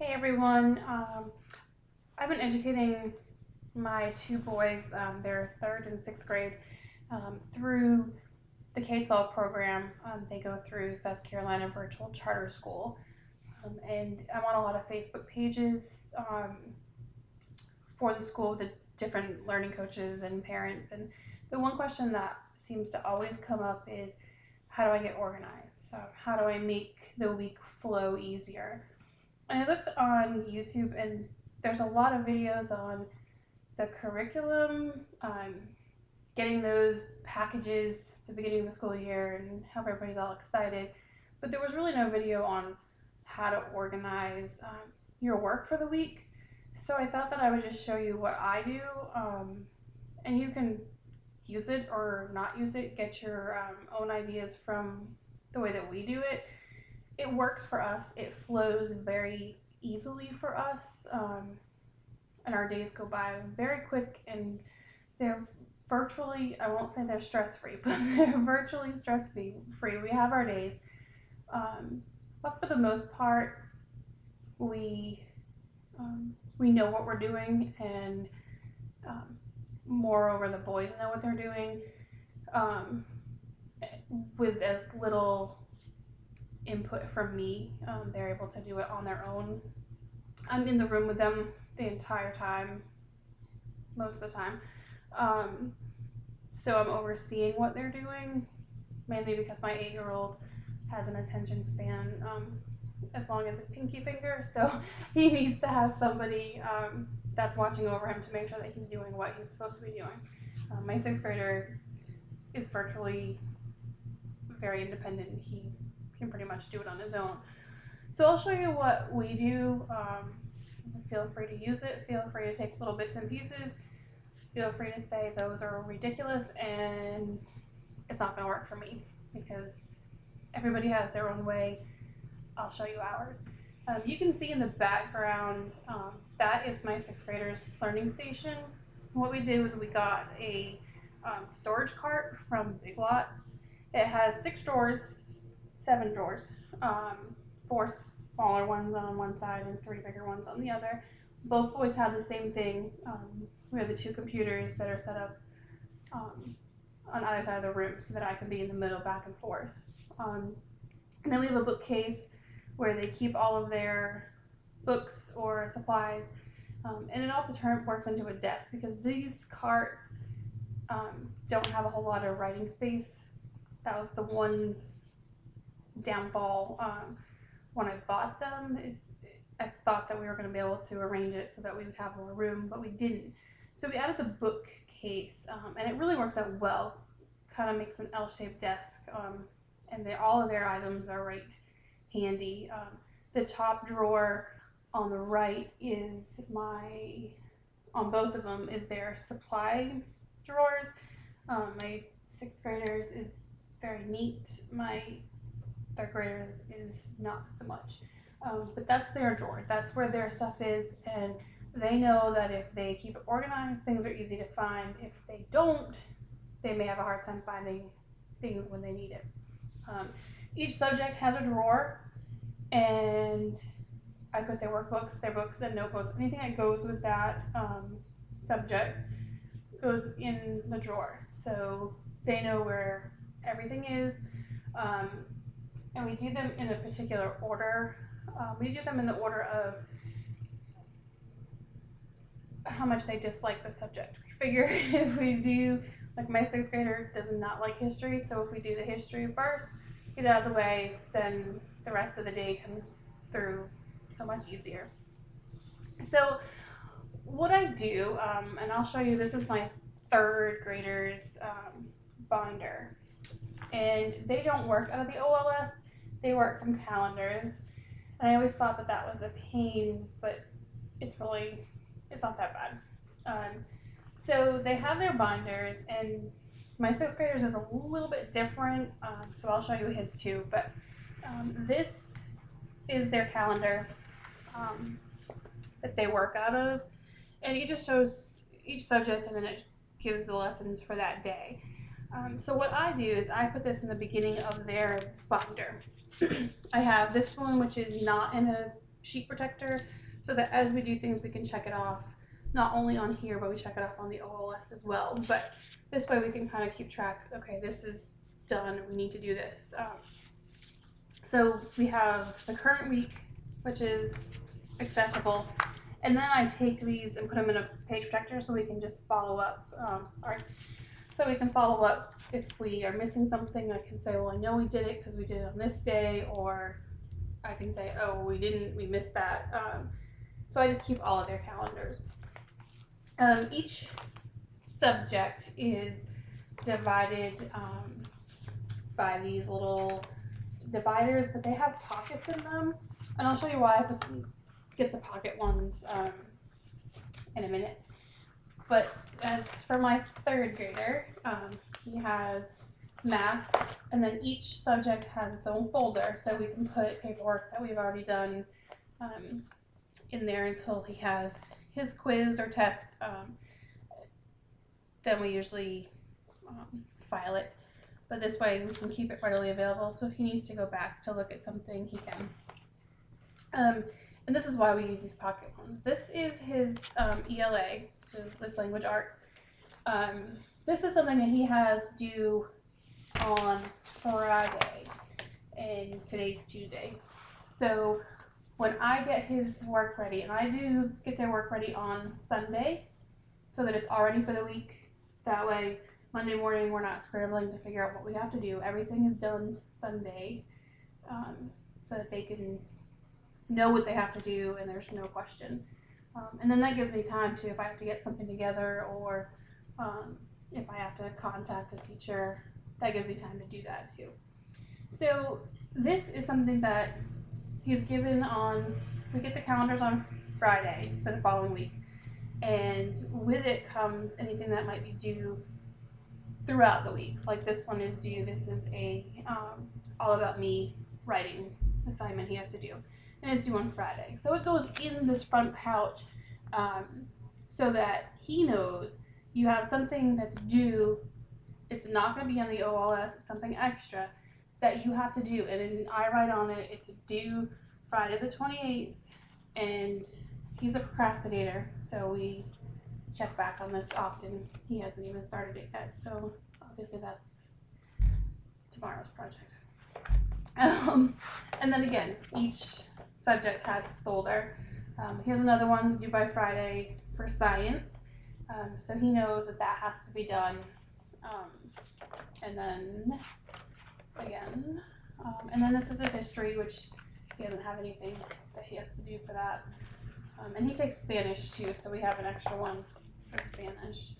Hey everyone, I've been educating my two boys, they're 3rd and 6th grade, through the K12 program. They go through South Carolina Virtual Charter School, and I'm on a lot of Facebook pages for the school with the different learning coaches and parents, and the one question that seems to always come up is, how do I get organized? How do I make the week flow easier? And I looked on YouTube, and there's a lot of videos on the curriculum, getting those packages at the beginning of the school year and how everybody's all excited. But there was really no video on how to organize your work for the week. So I thought that I would just show you what I do, and you can use it or not use it, get your own ideas from the way that we do it. It works for us. It flows very easily for us, and our days go by very quick, and they're virtually, I won't say they're stress-free, but they're virtually stress-free. We have our days, but for the most part, we know what we're doing, and moreover, the boys know what they're doing, with as little input from me. They're able to do it on their own. I'm in the room with them the entire time, most of the time, so I'm overseeing what they're doing, mainly because my 8-year-old has an attention span as long as his pinky finger, so he needs to have somebody that's watching over him to make sure that he's doing what he's supposed to be doing. My 6th grader is virtually very independent. He can pretty much do it on his own. So I'll show you what we do. Feel free to use it. Feel free to take little bits and pieces. Feel free to say those are ridiculous and it's not going to work for me, because everybody has their own way. I'll show you ours. You can see in the background, that is my 6th grader's learning station. What we did was we got a storage cart from Big Lots. It has 7 drawers, 4 smaller ones on one side and 3 bigger ones on the other. Both boys have the same thing. We have the 2 computers that are set up on either side of the room so that I can be in the middle, back and forth. And then we have a bookcase where they keep all of their books or supplies, and it all works into a desk, because these carts don't have a whole lot of writing space. That was the one downfall when I bought them, is I thought that we were going to be able to arrange it so that we would have more room, but we didn't. So we added the bookcase, and it really works out well. Kind of makes an L-shaped desk, and all of their items are right handy. The top drawer on the right is on both of them is their supply drawers. My 6th graders is very neat. My 3rd graders is not so much. But that's their drawer. That's where their stuff is, and they know that if they keep it organized, things are easy to find. If they don't, they may have a hard time finding things when they need it. Each subject has a drawer, and I put their workbooks, their books, and notebooks, anything that goes with that subject goes in the drawer, so they know where everything is. And we do them in a particular order. We do them in the order of how much they dislike the subject. We figure if we do, like my 6th grader does not like history, so if we do the history first, get it out of the way, then the rest of the day comes through so much easier. So what I do, and I'll show you, this is my 3rd grader's binder, and they don't work out of the OLS, they work from calendars, and I always thought that that was a pain, but it's not that bad. So they have their binders, and my 6th graders is a little bit different, so I'll show you his too, but this is their calendar that they work out of, and it just shows each subject, and then it gives the lessons for that day. So what I do is I put this in the beginning of their binder. I have this one, which is not in a sheet protector so that as we do things, we can check it off, not only on here, but we check it off on the OLS as well. But this way we can kind of keep track, okay, this is done, we need to do this. So we have the current week, which is accessible. And then I take these and put them in a page protector so we can just follow up. So we can follow up if we are missing something. I can say, well, I know we did it because we did it on this day, or I can say, oh, we didn't, we missed that. So I just keep all of their calendars. Each subject is divided by these little dividers, but they have pockets in them, and I'll show you why I get the pocket ones in a minute. But as for my third grader, he has math, and then each subject has its own folder, so we can put paperwork that we've already done in there until he has his quiz or test. Then we usually file it, but this way we can keep it readily available, so if he needs to go back to look at something, he can. And this is why we use these pocket ones. This is his ELA, which is this language arts. This is something that he has due on Friday, and today's Tuesday. So when I get his work ready, and I do get their work ready on Sunday so that it's all ready for the week, that way Monday morning we're not scrambling to figure out what we have to do. Everything is done Sunday, so that they can know what they have to do and there's no question. And then that gives me time to, if I have to get something together, or if I have to contact a teacher, that gives me time to do that too. So this is something that he's given on, we get the calendars on Friday for the following week, and with it comes anything that might be due throughout the week. Like this one is due, this is a all about me writing assignment he has to do, and it's due on Friday. So it goes in this front pouch so that he knows you have something that's due. It's not going to be on the OLS, it's something extra that you have to do, and then I write on it, it's due Friday the 28th, and he's a procrastinator, so we check back on this often. He hasn't even started it yet, so obviously that's tomorrow's project. And then again, each subject has its folder. Here's another one's due by Friday for science, so he knows that that has to be done. And then again, and then this is his history, which he doesn't have anything that he has to do for that. And he takes Spanish too, so we have an extra one for Spanish.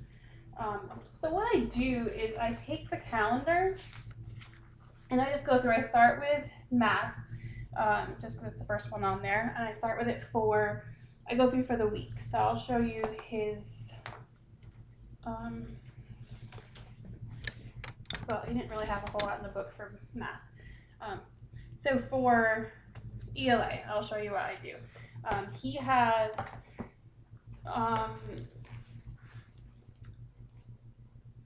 So what I do is I take the calendar and I just go through. I start with math, just because it's the first one on there, and I start with it for, I go through for the week. So I'll show you his, well, he didn't really have a whole lot in the book for math. So for ELA, I'll show you what I do. He has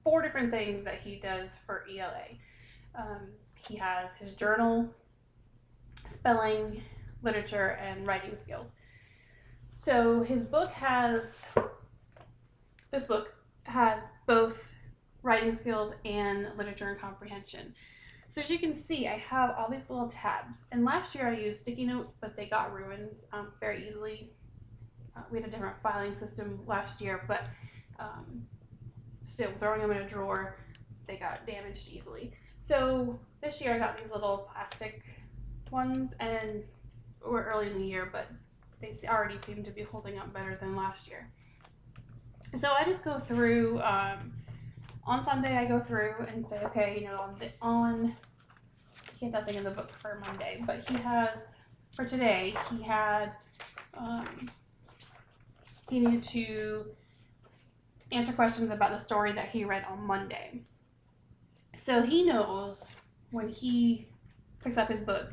four different things that he does for ELA. He has his journal, spelling, literature, and writing skills. So his book has, this book has both writing skills and literature and comprehension. So as you can see, I have all these little tabs, and last year I used sticky notes, but they got ruined very easily. We had a different filing system last year, but still throwing them in a drawer, they got damaged easily. So this year I got these little plastic ones, and we're early in the year, but they already seem to be holding up better than last year. So I just go through, on Sunday I go through and say, okay, you know, he had nothing in the book for Monday, but he has, for today, he had, he needed to answer questions about the story that he read on Monday. So he knows when he picks up his book,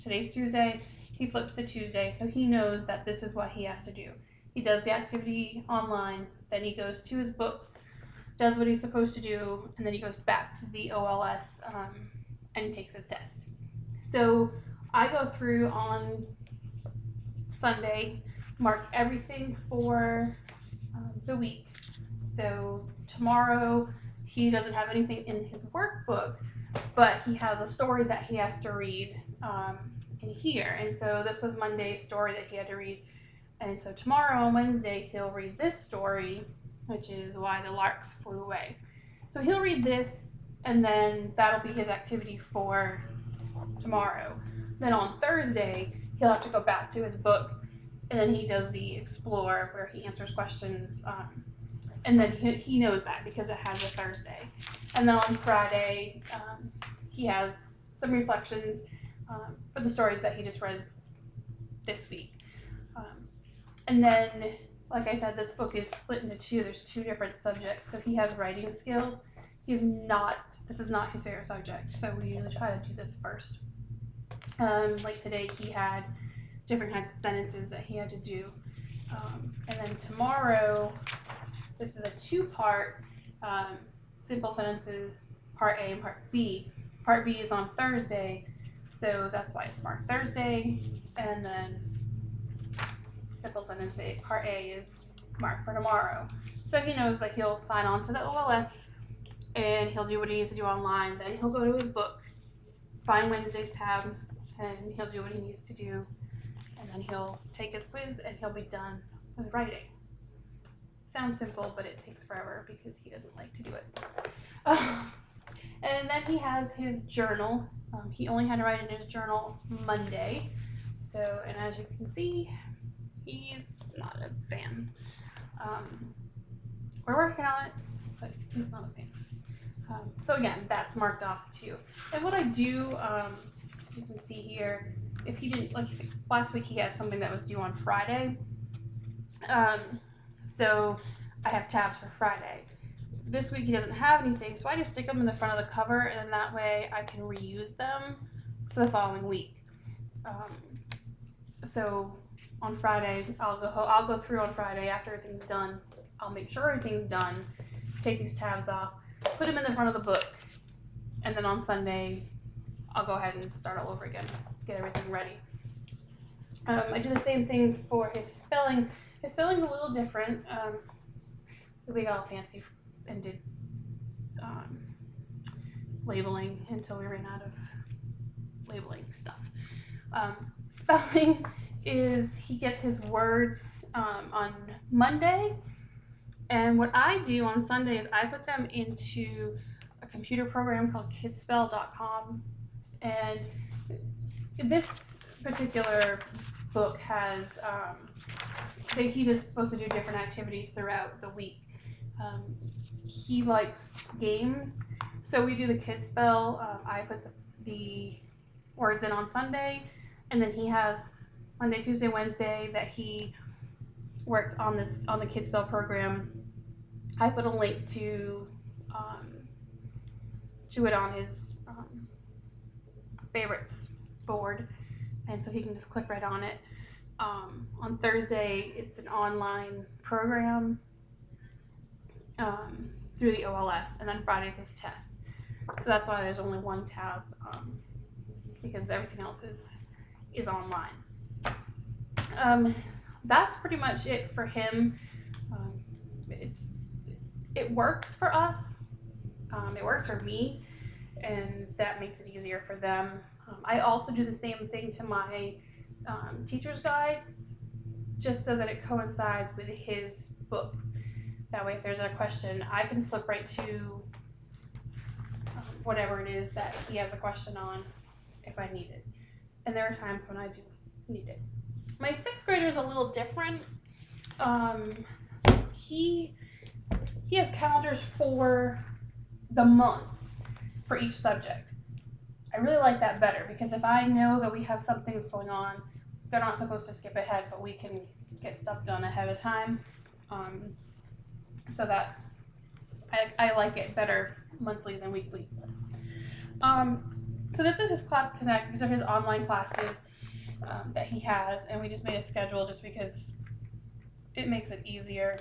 today's Tuesday, he flips to Tuesday, so he knows that this is what he has to do. He does the activity online, then he goes to his book, does what he's supposed to do, and then he goes back to the OLS and takes his test. So I go through on Sunday, mark everything for the week. So tomorrow he doesn't have anything in his workbook, but he has a story that he has to read in here. And so this was Monday's story that he had to read. And so tomorrow on Wednesday, he'll read this story, which is Why the Larks Flew Away. So he'll read this, and then that'll be his activity for tomorrow. Then on Thursday, he'll have to go back to his book, and then he does the Explore, where he answers questions. And then he knows that because it has a Thursday. And then on Friday, he has some reflections for the stories that he just read this week. And then, like I said, this book is split into two. There's two different subjects. So he has writing skills. This is not his favorite subject. So we usually try to do this first. Like today, he had different kinds of sentences that he had to do. And then tomorrow, this is a two-part simple sentences, part A and part B. Part B is on Thursday, so that's why it's marked Thursday. And then simple sentence A, part A is marked for tomorrow. So he knows that he'll sign on to the OLS and he'll do what he needs to do online. Then he'll go to his book, find Wednesday's tab, and he'll do what he needs to do. And then he'll take his quiz and he'll be done with writing. Sounds simple, but it takes forever because he doesn't like to do it. And then he has his journal. He only had to write in his journal Monday. So, and as you can see, he's not a fan. We're working on it, but he's not a fan. So again, that's marked off too. And what I do, you can see here, if he didn't, like last week he had something that was due on Friday. So I have tabs for Friday. This week he doesn't have anything, so I just stick them in the front of the cover, and then that way I can reuse them for the following week. So on Friday, I'll go through on Friday after everything's done. I'll make sure everything's done, take these tabs off, put them in the front of the book, and then on Sunday I'll go ahead and start all over again, get everything ready. I do the same thing for his spelling. His spelling's a little different. We got all fancy and did labeling until we ran out of labeling stuff. Spelling is he gets his words on Monday, and what I do on Sunday is I put them into a computer program called kidspell.com, and this particular book has he is supposed to do different activities throughout the week. He likes games, so we do the Kidspell. I put the words in on Sunday, and then he has Monday, Tuesday, Wednesday that he works on the Kidspell program. I put a link to it on his favorites board, and so he can just click right on it. On Thursday, it's an online program through the OLS, and then Friday's his test. So that's why there's only one tab, because everything else is online. That's pretty much it for him. It works for us. It works for me, and that makes it easier for them. I also do the same thing to my teacher's guides, just so that it coincides with his books. That way, if there's a question, I can flip right to whatever it is that he has a question on if I need it. And there are times when I do need it. My 6th grader is a little different. He has calendars for the month for each subject. I really like that better, because if I know that we have something that's going on, they're not supposed to skip ahead, but we can get stuff done ahead of time. So that I like it better monthly than weekly. So this is his Class Connect. These are his online classes that he has, and we just made a schedule just because it makes it easier.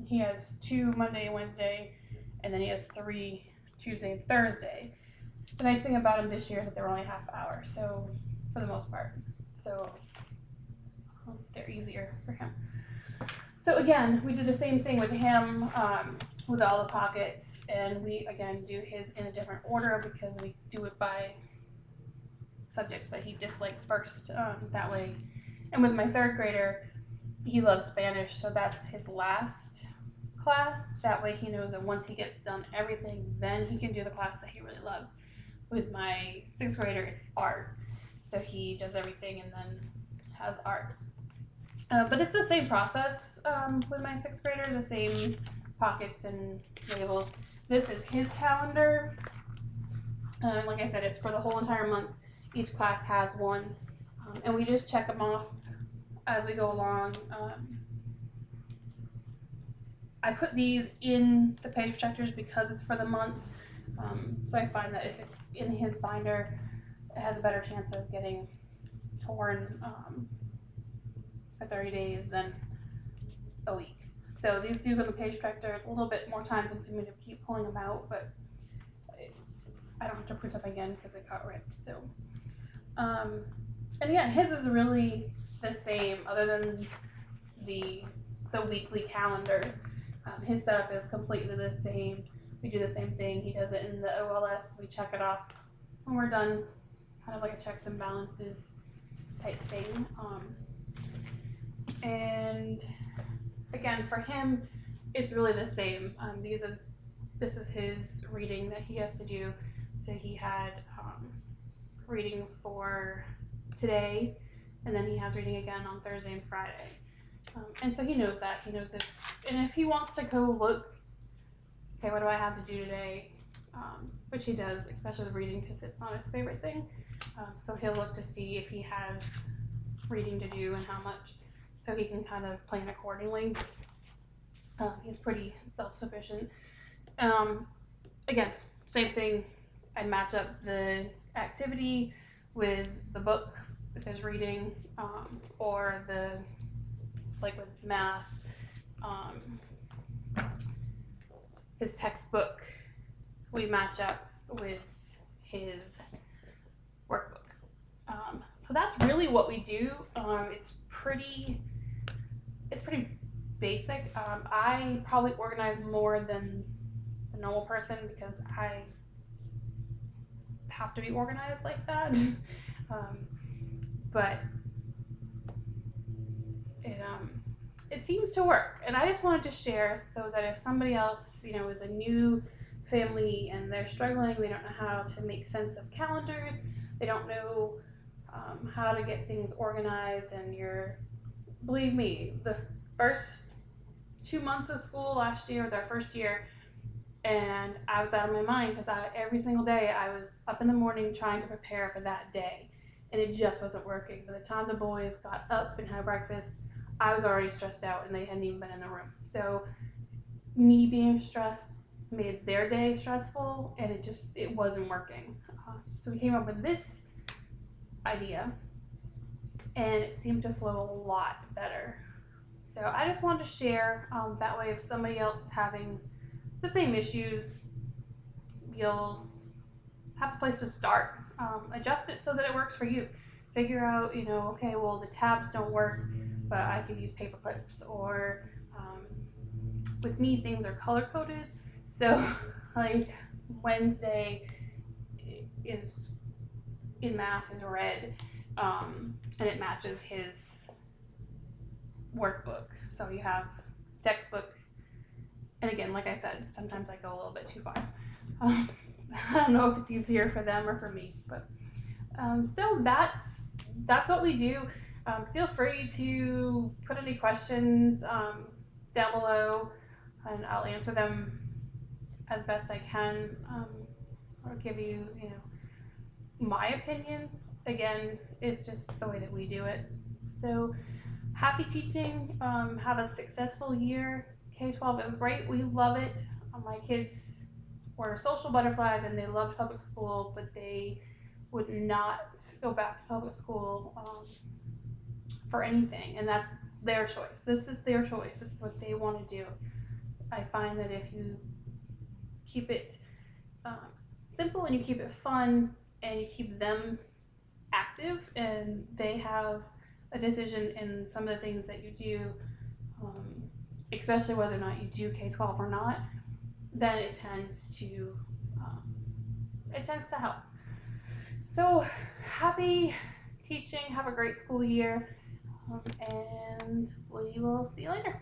He has 2 Monday and Wednesday, and then he has 3 Tuesday and Thursday. The nice thing about him this year is that they're only half hour, so for the most part. So easier for him. So again, we do the same thing with him, with all the pockets, and we again do his in a different order because we do it by subjects that he dislikes first, that way. And with my third grader, he loves Spanish, so that's his last class. That way he knows that once he gets done everything, then he can do the class that he really loves. With my sixth grader, it's art, so he does everything and then has art. But it's the same process with my sixth grader, the same pockets and labels. This is his calendar. Like I said, it's for the whole entire month. Each class has one, and we just check them off as we go along. I put these in the page protectors because it's for the month, so I find that if it's in his binder, it has a better chance of getting torn for 30 days than a week. So these do go in the page protector. It's a little bit more time consuming to keep pulling them out, but I don't have to print them again because it got ripped. So, and again, his is really the same, other than the weekly calendars. His setup is completely the same. We do the same thing. He does it in the OLS. We check it off when we're done, kind of like a checks and balances type thing. And again, for him, it's really the same. This is his reading that he has to do. So he had reading for today, and then he has reading again on Thursday and Friday. And so he knows that. He knows if he wants to go look, okay, what do I have to do today? Which he does, especially the reading, because it's not his favorite thing. So he'll look to see if he has reading to do and how much, so he can kind of plan accordingly. He's pretty self-sufficient. Again, same thing. I match up the activity with the book, with his reading, or like with math, his textbook, we match up with his workbook. So that's really what we do. It's pretty basic. I probably organize more than the normal person because I have to be organized like that. But it seems to work, and I just wanted to share so that if somebody else, is a new family and they're struggling, they don't know how to make sense of calendars, they don't know how to get things organized, and believe me, the first 2 months of school last year was our first year, and I was out of my mind because every single day I was up in the morning trying to prepare for that day, and it just wasn't working. By the time the boys got up and had breakfast, I was already stressed out and they hadn't even been in the room. So me being stressed made their day stressful, and it wasn't working. So we came up with this idea, and it seemed to flow a lot better. So I just wanted to share, that way if somebody else is having the same issues, you'll have a place to start. Adjust it so that it works for you. Figure out, okay, well, the tabs don't work, but I could use paper clips, or with me, things are color coded. So like Wednesday is in math is red, and it matches his workbook. So you have textbook, and again, like I said, sometimes I go a little bit too far. I don't know if it's easier for them or for me, but so that's what we do. Feel free to put any questions down below, and I'll answer them as best I can, or give you, my opinion. Again, it's just the way that we do it. So happy teaching. Have a successful year. K12 is great. We love it. My kids were social butterflies and they loved public school, but they would not go back to public school for anything, and that's their choice. This is their choice. This is what they want to do. I find that if you keep it simple and you keep it fun and you keep them active and they have a decision in some of the things that you do, especially whether or not you do K-12 or not, then it tends to help. So happy teaching, have a great school year, and we will see you later.